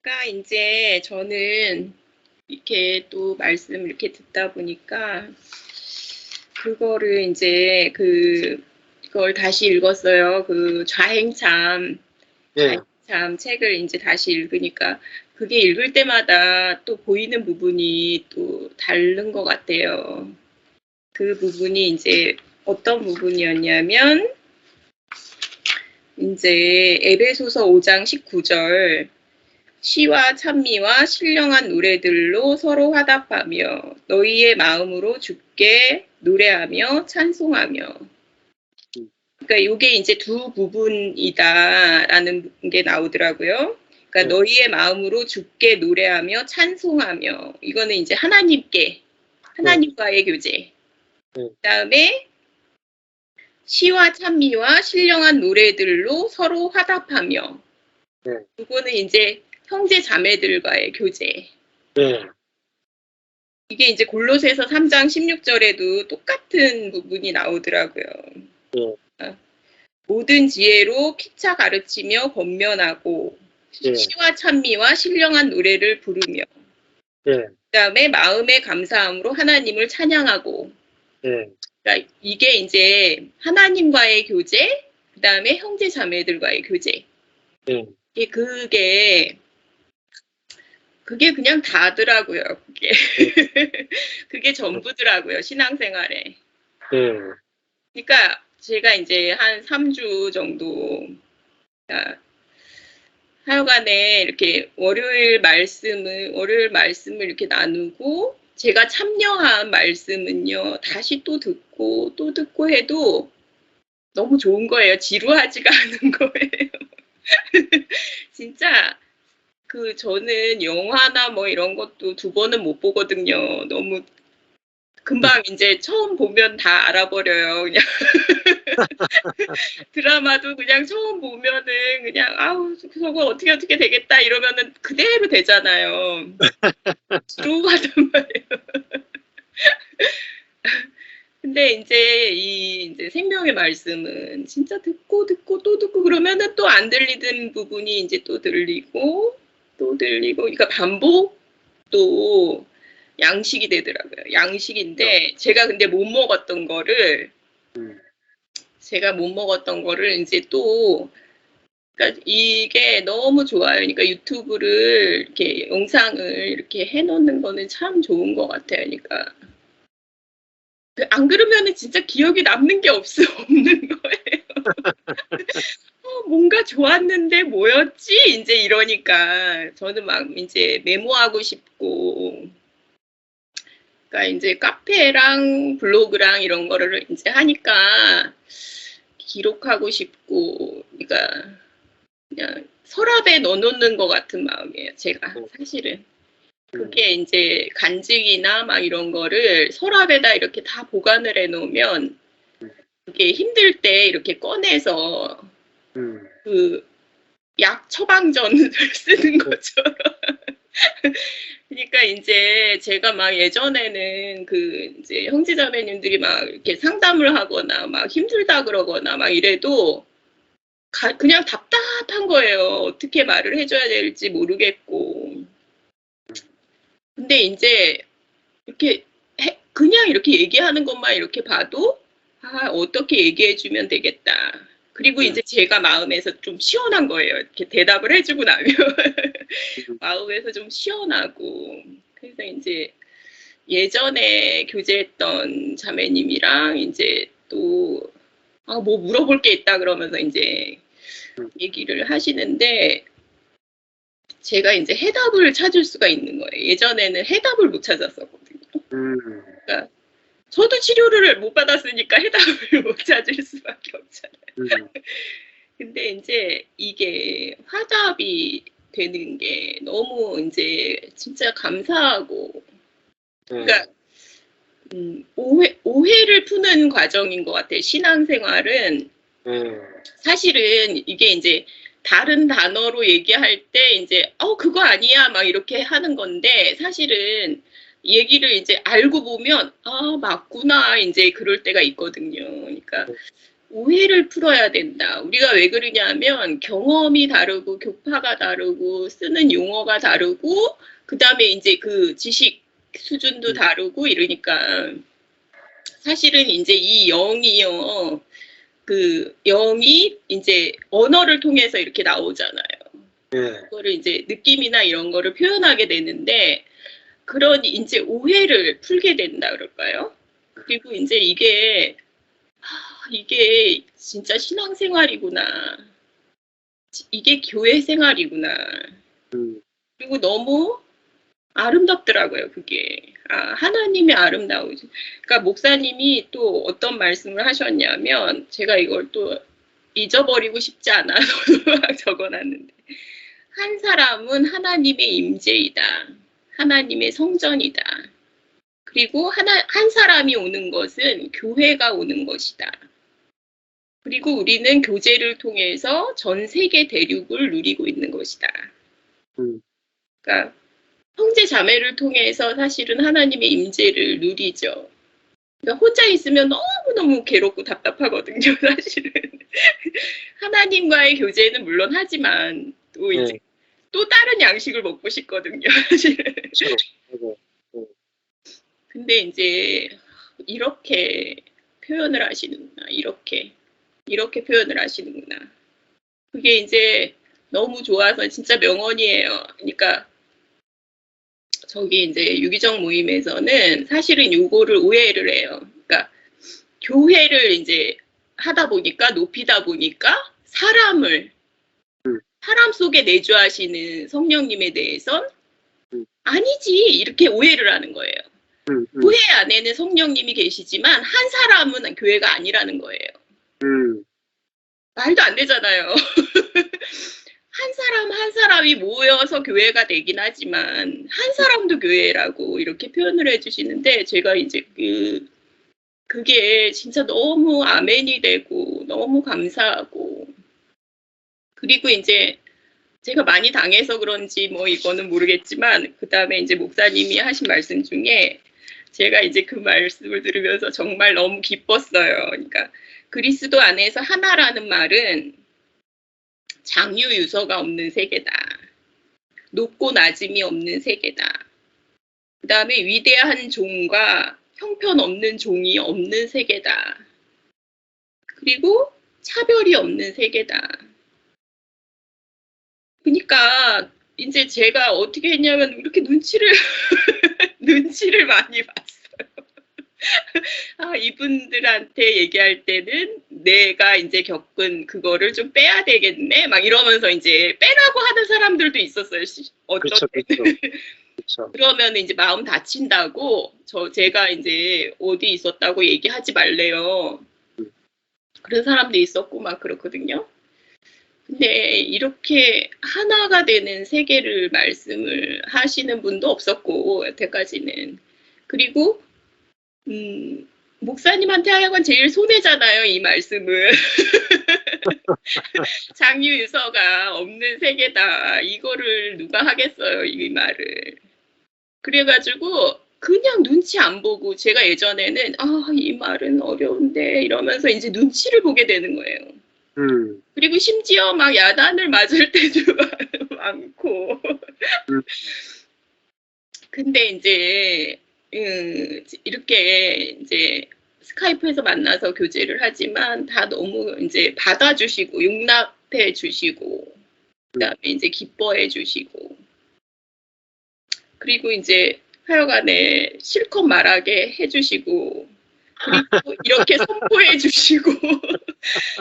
그러니까 이제 저는 이렇게 또 말씀 이렇게 듣다 보니까 그거를 이제 그걸 다시 읽었어요. 그 좌행참 예, 책을 이제 다시 읽으니까 그게 읽을 때마다 또 보이는 부분이 또 다른 것 같아요. 그 부분이 이제 어떤 부분이었냐면 이제 에베소서 5장 19절 시와 찬미와 신령한 노래들로 서로 화답하며 너희의 마음으로 주께 노래하며 찬송하며. 그러니까 이게 이제 두 부분이다라는 게 나오더라고요. 그러니까 너희의 마음으로 주께 노래하며 찬송하며, 이거는 이제 하나님과의 교제. 그다음에 시와 찬미와 신령한 노래들로 서로 화답하며, 이거는 이제 형제 자매들과의 교제. 이게 이제 골로새서 3장 16절에도 똑같은 부분이 나오더라고요. 모든 지혜로 피차 가르치며 권면하고 시와 찬미와 신령한 노래를 부르며 그다음에 마음의 감사함으로 하나님을 찬양하고. 그러니까 이게 이제 하나님과의 교제, 그다음에 형제 자매들과의 교제. 그게 그냥 다더라고요. 그게 전부더라고요, 신앙생활에. 그러니까 제가 이제 한 3주 정도 하여간에 이렇게 월요일 말씀을 이렇게 나누고, 제가 참여한 말씀은요 다시 또 듣고 해도 너무 좋은 거예요. 지루하지가 않은 거예요. 진짜 저는 영화나 뭐 이런 것도 2번은 못 보거든요. 너무 금방 이제 처음 보면 다 알아버려요. 그냥 드라마도 그냥 처음 보면은 그냥 아우 저거 어떻게 되겠다 이러면은 그대로 되잖아요. 지루하단 말이에요. 근데 이제 이제 생명의 말씀은 진짜 듣고 또 듣고 그러면은 또 안 들리던 부분이 이제 또 들리고 그러니까 반복도 양식이 되더라고요. 양식인데 제가 근데 못 먹었던 거를 이제 또, 그러니까 이게 너무 좋아요. 그러니까 유튜브를 이렇게 영상을 이렇게 해놓는 거는 참 좋은 것 같아요. 그러니까 안 그러면은 진짜 기억이 남는 게 없는 거예요. 뭔가 좋았는데 뭐였지? 이제 이러니까 저는 막 이제 메모하고 싶고, 그러니까 이제 카페랑 블로그랑 이런 거를 이제 하니까 기록하고 싶고, 그러니까 그냥 서랍에 넣어놓는 것 같은 마음이에요. 제가 사실은. 그게 이제 간증이나 막 이런 거를 서랍에다 이렇게 다 보관을 해놓으면 그게 힘들 때 이렇게 꺼내서 그 약 처방전을 쓰는 것처럼. 그러니까 이제 제가 막 예전에는 이제 형제자매님들이 막 이렇게 상담을 하거나 막 힘들다 그러거나 막 이래도 그냥 답답한 거예요. 어떻게 말을 해줘야 될지 모르겠고. 근데 이제 이렇게 그냥 이렇게 얘기하는 것만 이렇게 봐도 어떻게 얘기해주면 되겠다. 그리고 이제 제가 마음에서 좀 시원한 거예요. 이렇게 대답을 해주고 나면 마음에서 좀 시원하고. 그래서 이제 예전에 교제했던 자매님이랑 이제 또 뭐 물어볼 게 있다 그러면서 이제 얘기를 하시는데 제가 이제 해답을 찾을 수가 있는 거예요. 예전에는 해답을 못 찾았었거든요. 그러니까 저도 치료를 못 받았으니까 해답을 못 찾을 수밖에 없잖아요. 근데 이제 이게 화답이 되는 게 너무 이제 진짜 감사하고, 그러니까 오해를 푸는 과정인 것 같아요. 신앙생활은 사실은 이게 이제 다른 단어로 얘기할 때 이제 그거 아니야 막 이렇게 하는 건데, 사실은 얘기를 이제 알고 보면 맞구나 이제 그럴 때가 있거든요. 그러니까 오해를 풀어야 된다. 우리가 왜 그러냐면 경험이 다르고 교파가 다르고 쓰는 용어가 다르고 그다음에 이제 그 지식 수준도 다르고 이러니까 사실은 이제 이 영이요. 그 영이 이제 언어를 통해서 이렇게 나오잖아요. 그거를 이제 느낌이나 이런 거를 표현하게 되는데 그런 이제 오해를 풀게 된다 그럴까요? 그리고 이제 이게 진짜 신앙생활이구나. 이게 교회 생활이구나. 그리고 너무 아름답더라고요, 그게. 아, 하나님이 아름다우지. 그러니까 목사님이 또 어떤 말씀을 하셨냐면, 제가 이걸 또 잊어버리고 싶지 않아서 적어놨는데, 한 사람은 하나님의 임재이다. 하나님의 성전이다. 그리고 한 사람이 오는 것은 교회가 오는 것이다. 그리고 우리는 교제를 통해서 전 세계 대륙을 누리고 있는 것이다. 그러니까 형제 자매를 통해서 사실은 하나님의 임재를 누리죠. 그러니까 혼자 있으면 너무너무 괴롭고 답답하거든요, 사실은. 하나님과의 교제는 물론 하지만 또 이제 또 다른 양식을 먹고 싶거든요, 사실은. 근데 이제 이렇게 표현을 하시는구나. 이렇게 표현을 하시는구나. 그게 이제 너무 좋아서 진짜 명언이에요. 그러니까 저기 이제 유기적 모임에서는 사실은 요거를 오해를 해요. 그러니까 교회를 이제 하다 보니까 높이다 보니까 사람 속에 내주하시는 성령님에 대해선 아니지 이렇게 오해를 하는 거예요. 교회 안에는 성령님이 계시지만 한 사람은 교회가 아니라는 거예요. 말도 안 되잖아요. 한 사람이 모여서 교회가 되긴 하지만 한 사람도 교회라고 이렇게 표현을 해주시는데 제가 이제 그게 진짜 너무 아멘이 되고 너무 감사하고 그리고 이제 제가 많이 당해서 그런지 뭐 이거는 모르겠지만 그 다음에 이제 목사님이 하신 말씀 중에 제가 이제 그 말씀을 들으면서 정말 너무 기뻤어요. 그러니까 그리스도 안에서 하나라는 말은 장유유서가 없는 세계다. 높고 낮음이 없는 세계다. 그 다음에 위대한 종과 형편없는 종이 없는 세계다. 그리고 차별이 없는 세계다. 그러니까 이제 제가 어떻게 했냐면 이렇게 눈치를 많이 봤어요. 아, 이분들한테 얘기할 때는 내가 이제 겪은 그거를 좀 빼야 되겠네. 막 이러면서 이제 빼라고 하는 사람들도 있었어요. 어떤 때는. 그러면 이제 마음 다친다고 제가 이제 어디 있었다고 얘기하지 말래요. 그런 사람도 있었고 막 그렇거든요. 근데 이렇게 하나가 되는 세계를 말씀을 하시는 분도 없었고 여태까지는. 그리고 목사님한테 하여간 제일 손해잖아요, 이 말씀을. 장유유서가 없는 세계다. 이거를 누가 하겠어요, 이 말을. 그래가지고 그냥 눈치 안 보고 제가 예전에는 이 말은 어려운데 이러면서 이제 눈치를 보게 되는 거예요. 그리고 심지어 막 야단을 맞을 때도 많고. 근데 이제 이렇게 이제 스카이프에서 만나서 교제를 하지만 다 너무 이제 받아주시고 용납해 주시고 그다음에 이제 기뻐해 주시고 그리고 이제 하여간에 실컷 말하게 해주시고 그리고 이렇게 선포해 주시고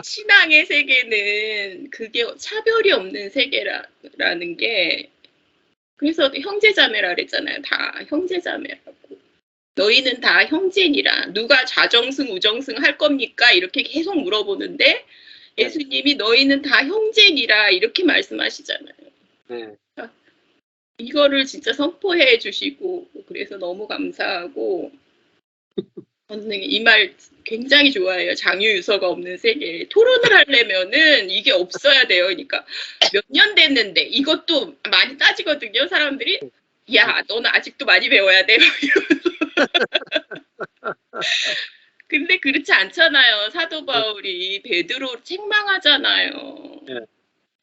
신앙의 세계는 그게 차별이 없는 세계라는 게 그래서 형제자매라 그랬잖아요. 다 형제자매라고. 너희는 다 형제니라. 누가 좌정승 우정승 할 겁니까? 이렇게 계속 물어보는데 예수님이 너희는 다 형제니라 이렇게 말씀하시잖아요. 그러니까 이거를 진짜 선포해 주시고 그래서 너무 감사하고 저는 이 말 굉장히 좋아해요. 장유유서가 없는 세계. 토론을 하려면은 이게 없어야 돼요. 그러니까 몇 년 됐는데 이것도 많이 따지거든요. 사람들이. 야, 너는 아직도 많이 배워야 돼. 근데 그렇지 않잖아요. 사도 바울이 베드로 책망하잖아요. 네.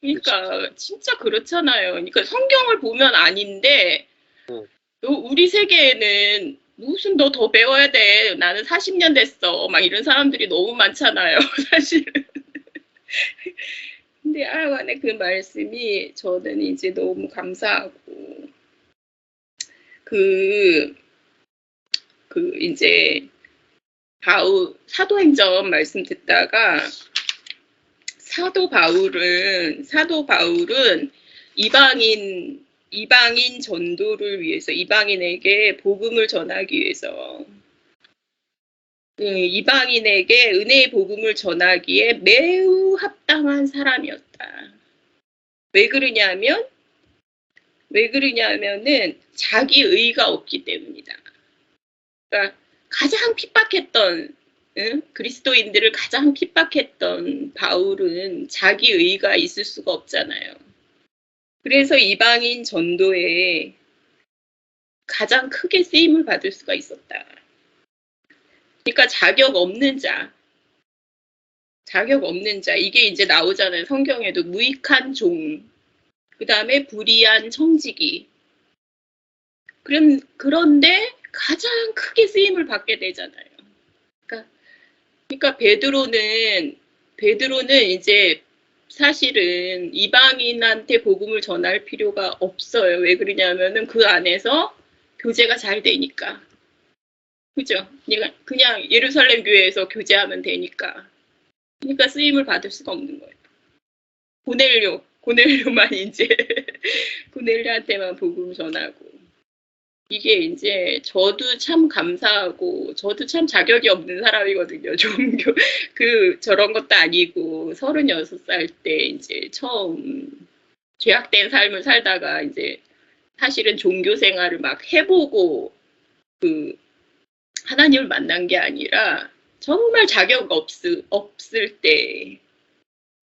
그러니까 진짜 그렇잖아요. 그러니까 성경을 보면 아닌데 네. 우리 세계에는 무슨 너 더 배워야 돼. 나는 40년 됐어. 막 이런 사람들이 너무 많잖아요. 사실은. 근데 하여간에 그 말씀이 저는 이제 너무 감사하고 그 이제 사도행전 말씀 듣다가 사도 바울은 이방인 전도를 위해서 이방인에게 복음을 전하기 위해서 이방인에게 은혜의 복음을 전하기에 매우 합당한 사람이었다. 왜 그러냐면은 자기 의가 없기 때문이다. 그러니까 가장 핍박했던 그리스도인들을 가장 핍박했던 바울은 자기 의가 있을 수가 없잖아요. 그래서 이방인 전도에 가장 크게 쓰임을 받을 수가 있었다. 그러니까 자격 없는 자 이게 이제 나오잖아요. 성경에도 무익한 종, 그 다음에 불의한 청지기. 그런데 가장 크게 쓰임을 받게 되잖아요. 그러니까 베드로는 이제 사실은 이방인한테 복음을 전할 필요가 없어요. 왜 그러냐면은 그 안에서 교제가 잘 되니까. 그죠? 그냥 예루살렘 교회에서 교제하면 되니까. 그러니까 쓰임을 받을 수가 없는 거예요. 고넬료만 이제 고넬료한테만 복음을 전하고. 이게 이제 저도 참 감사하고 저도 참 자격이 없는 사람이거든요. 종교 저런 것도 아니고 36살 때 이제 처음 죄악된 삶을 살다가 이제 사실은 종교 생활을 막 해보고 하나님을 만난 게 아니라 정말 자격 없을 때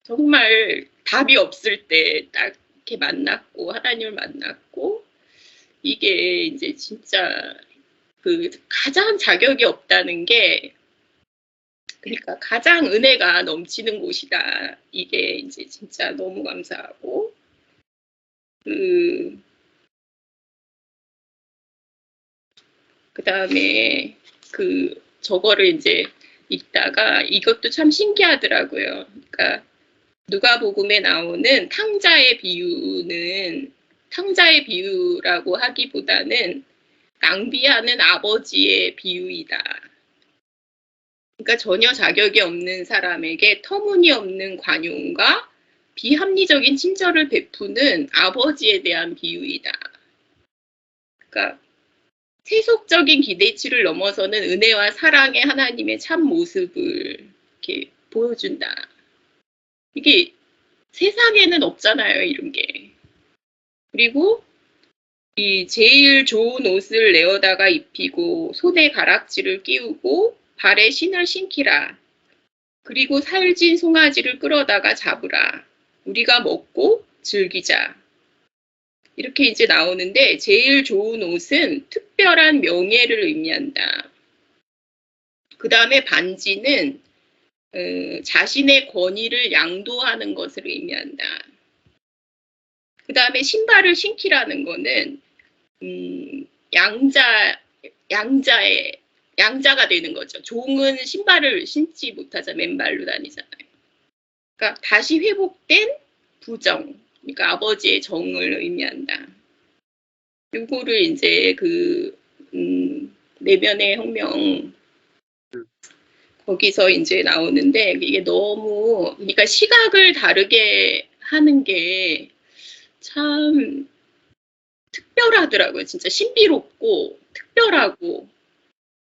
정말 답이 없을 때 딱 이렇게 만났고 하나님을 만났고 이게 이제 진짜 가장 자격이 없다는 게 그러니까 가장 은혜가 넘치는 곳이다. 이게 이제 진짜 너무 감사하고 그다음에 저거를 이제 읽다가 이것도 참 신기하더라고요. 그러니까 누가복음에 나오는 탕자의 비유라고 하기보다는 낭비하는 아버지의 비유이다. 그러니까 전혀 자격이 없는 사람에게 터무니없는 관용과 비합리적인 친절을 베푸는 아버지에 대한 비유이다. 그러니까 세속적인 기대치를 넘어서는 은혜와 사랑의 하나님의 참 모습을 이렇게 보여준다. 이게 세상에는 없잖아요, 이런 게. 그리고 이 제일 좋은 옷을 내어다가 입히고 손에 가락지를 끼우고 발에 신을 신기라. 그리고 살진 송아지를 끌어다가 잡으라. 우리가 먹고 즐기자. 이렇게 이제 나오는데 제일 좋은 옷은 특별한 명예를 의미한다. 그 다음에 반지는 자신의 권위를 양도하는 것을 의미한다. 그 다음에 신발을 신기라는 거는 양자가 되는 거죠. 종은 신발을 신지 못하자 맨발로 다니잖아요. 그러니까 다시 회복된 부정, 그러니까 아버지의 정을 의미한다. 요거를 이제 내면의 혁명 거기서 이제 나오는데 이게 너무 그러니까 시각을 다르게 하는 게 참 특별하더라고요. 진짜 신비롭고 특별하고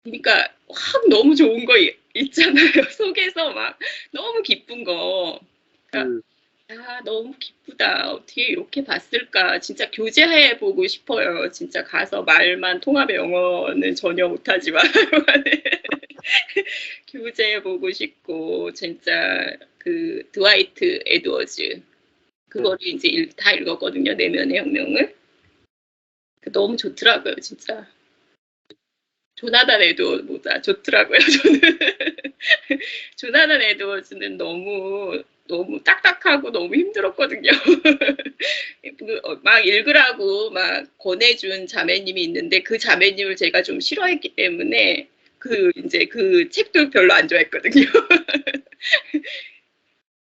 그러니까 확 너무 좋은 거 있잖아요. 속에서 막 너무 기쁜 거. 그러니까 너무 기쁘다. 어떻게 이렇게 봤을까. 진짜 교제해보고 싶어요. 진짜 가서 말만 통합 영어는 전혀 못하지만 교제해보고 싶고 진짜 드와이트 에드워즈 그거를 이제 다 읽었거든요. 내면의 혁명을. 너무 좋더라고요. 진짜. 조나단 에드워즈보다 좋더라고요. 저는 조나단 에드워즈는 너무 딱딱하고 너무 힘들었거든요. 막 읽으라고 막 권해준 자매님이 있는데 그 자매님을 제가 좀 싫어했기 때문에 이제 그 책도 별로 안 좋아했거든요.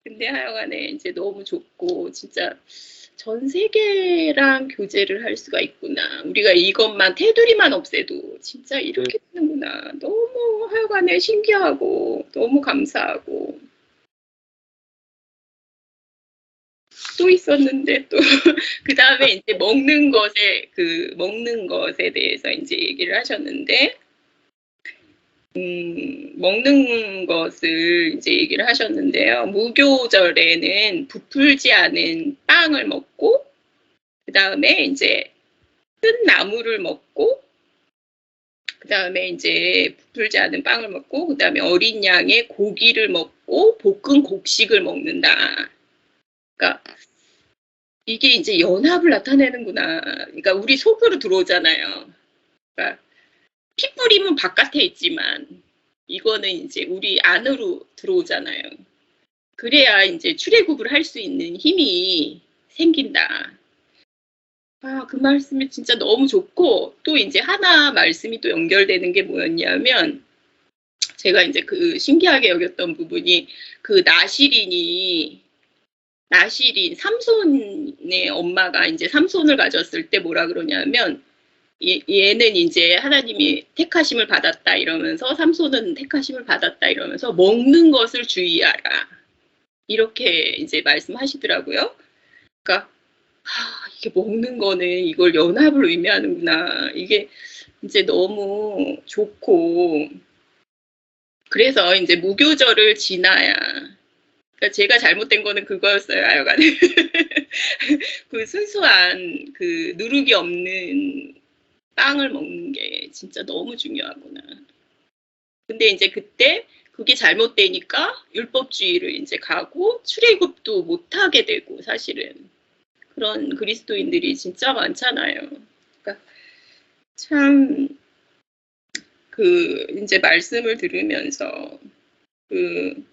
근데 하여간에 이제 너무 좋고 진짜 전 세계랑 교제를 할 수가 있구나. 우리가 이것만 테두리만 없애도 진짜 이렇게 되는구나. 너무 하여간에 신기하고 너무 감사하고 또 있었는데 또 그 다음에 이제 먹는 것에 대해서 이제 얘기를 하셨는데 먹는 것을 이제 얘기를 하셨는데요. 무교절에는 부풀지 않은 빵을 먹고, 그 다음에 이제 뜬 나물을 먹고, 그 다음에 이제 부풀지 않은 빵을 먹고, 그 다음에 어린 양의 고기를 먹고, 볶은 곡식을 먹는다. 그러니까 이게 이제 연합을 나타내는구나. 그러니까 우리 속으로 들어오잖아요. 그러니까 피 뿌림은 바깥에 있지만 이거는 이제 우리 안으로 들어오잖아요. 그래야 이제 출애굽을 할 수 있는 힘이 생긴다. 아, 그 말씀이 진짜 너무 좋고 또 이제 하나 말씀이 또 연결되는 게 뭐였냐면 제가 이제 그 신기하게 여겼던 부분이 그 나실인 삼손의 엄마가 이제 삼손을 가졌을 때 뭐라 그러냐면 얘는 이제 하나님이 택하심을 받았다 이러면서 삼손은 택하심을 받았다 이러면서 먹는 것을 주의하라 이렇게 이제 말씀하시더라고요. 그러니까 이게 먹는 거는 이걸 연합을 의미하는구나. 이게 이제 너무 좋고 그래서 이제 무교절을 지나야 그러니까 제가 잘못된 거는 그거였어요. 하여간에 그 순수한 그 누룩이 없는 빵을 먹는 게 진짜 너무 중요하구나. 근데 이제 그때 그게 잘못되니까 율법주의를 이제 가고 출애굽도 못하게 되고 사실은 그런 그리스도인들이 진짜 많잖아요. 그러니까 참 그 이제 말씀을 들으면서 그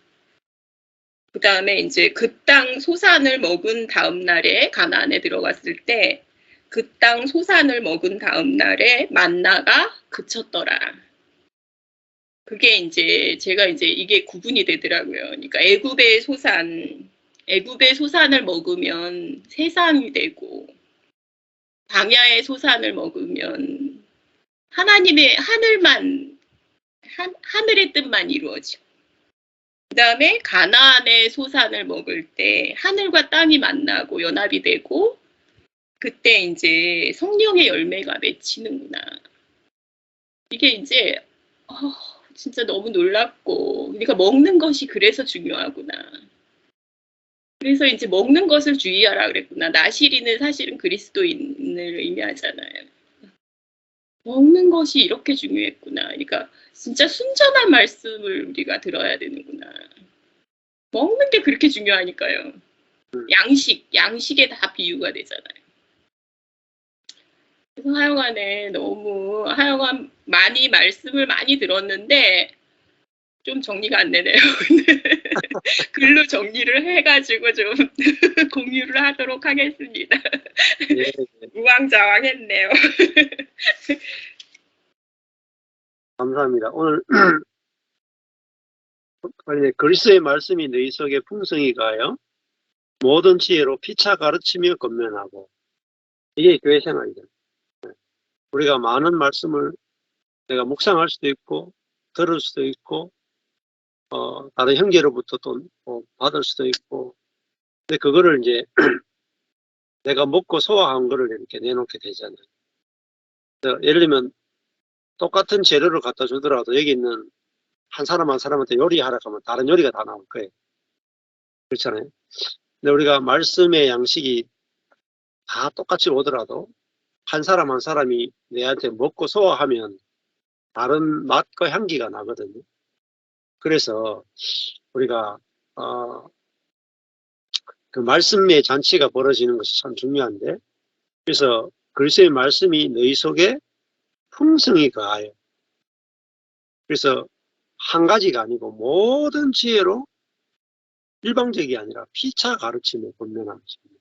다음에 이제 그 땅 소산을 먹은 다음 날에 가나안에 들어갔을 때 그 땅 소산을 먹은 다음 날에 만나가 그쳤더라. 그게 이제 제가 이제 이게 구분이 되더라고요. 그러니까 애굽의 소산을 먹으면 세상이 되고 광야의 소산을 먹으면 하나님의 하늘의 뜻만 이루어지고 그 다음에 가나안의 소산을 먹을 때 하늘과 땅이 만나고 연합이 되고 그때 이제 성령의 열매가 맺히는구나. 이게 이제 진짜 너무 놀랍고 그러니까 먹는 것이 그래서 중요하구나. 그래서 이제 먹는 것을 주의하라 그랬구나. 나시리는 사실은 그리스도인을 의미하잖아요. 먹는 것이 이렇게 중요했구나. 그러니까 진짜 순전한 말씀을 우리가 들어야 되는구나. 먹는 게 그렇게 중요하니까요. 양식에 다 비유가 되잖아요. 그래서 하여간 많이 말씀을 많이 들었는데 좀 정리가 안 되네요. 글로 정리를 해가지고 좀 공유를 하도록 하겠습니다. 예. 우왕좌왕했네요. 감사합니다. 오늘 그리스도의 말씀이 너희 속에 풍성히 가요. 모든 지혜로 피차 가르치며 건면하고 이게 교회 생활이죠. 우리가 많은 말씀을 내가 묵상할 수도 있고 들을 수도 있고 다른 형제로부터 또 받을 수도 있고 근데 그거를 이제 내가 먹고 소화한 거를 이렇게 내놓게 되잖아요. 예를 들면 똑같은 재료를 갖다 주더라도 여기 있는 한 사람 한 사람한테 요리하라 하면 다른 요리가 다 나올 거예요. 그렇잖아요. 근데 우리가 말씀의 양식이 다 똑같이 오더라도 한 사람 한 사람이 내한테 먹고 소화하면 다른 맛과 향기가 나거든요. 그래서 우리가 그 말씀의 잔치가 벌어지는 것이 참 중요한데 그래서 그리스도의 말씀이 너희 속에 풍성히 가요. 그래서 한 가지가 아니고 모든 지혜로 일방적이 아니라 피차 가르침에 권면하는 것입니다.